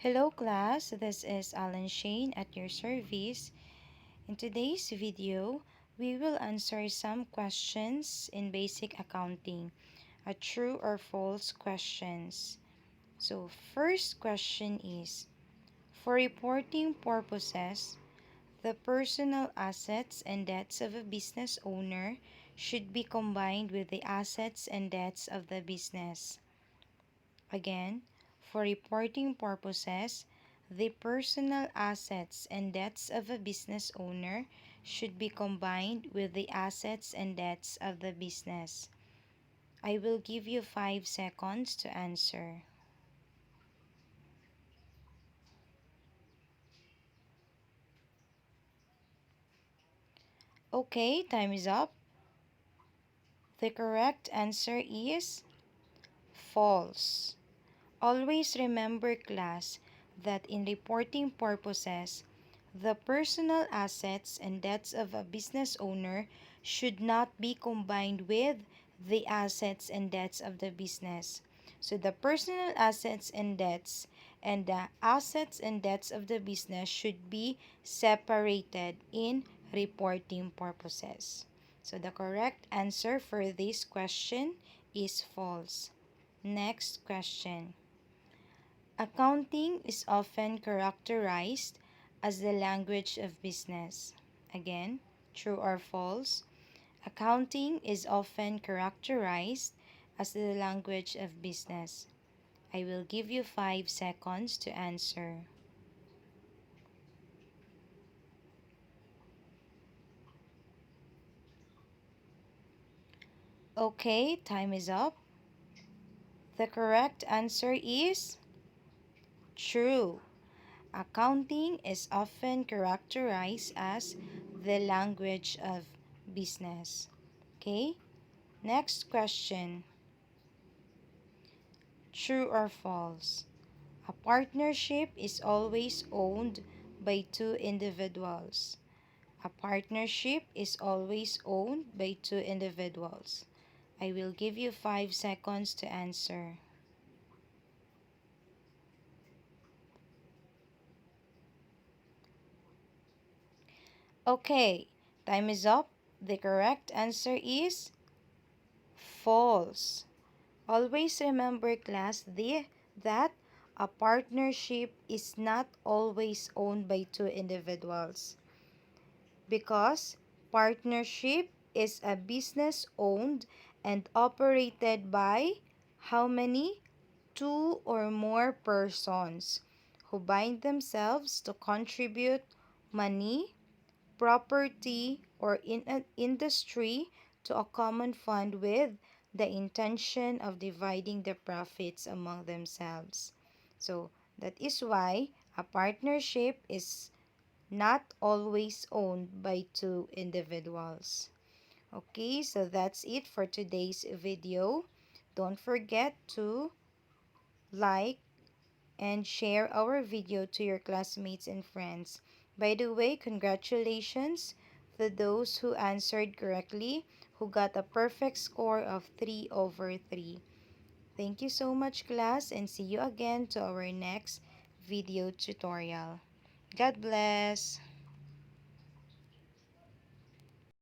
Hello class, this is Alan Shane at your service. In today's video, we will answer some questions in basic accounting, a true or false questions. So first question is, for reporting purposes, the personal assets and debts of a business owner should be combined with the assets and debts of the business. Again, for reporting purposes, the personal assets and debts of a business owner should be combined with the assets and debts of the business. I will give you 5 seconds to answer. Okay, time is up. The correct answer is false. Always remember, class, that in reporting purposes, the personal assets and debts of a business owner should not be combined with the assets and debts of the business. So the personal assets and the assets and debts of the business should be separated in reporting purposes. So the correct answer for this question is false. Next question. Accounting is often characterized as the language of business. Again, true or false? Accounting is often characterized as the language of business. I will give you 5 seconds to answer. Okay, time is up. The correct answer is true. Accounting is often characterized as the language of business. Okay, next question. True or false? A partnership is always owned by two individuals. A partnership is always owned by two individuals. I will give you 5 seconds to answer. Okay, time is up. The correct answer is false. Always remember, class, that a partnership is not always owned by two individuals, because partnership is a business owned and operated by how many? Two or more persons who bind themselves to contribute money, property, or in an industry to a common fund with the intention of dividing the profits among themselves. So that is why a partnership is not always owned by two individuals. Okay, so that's it for today's video. Don't forget to like and share our video to your classmates and friends. By the way, congratulations to those who answered correctly, who got a perfect score of 3 over 3. Thank you so much, class, and see you again to our next video tutorial. God bless.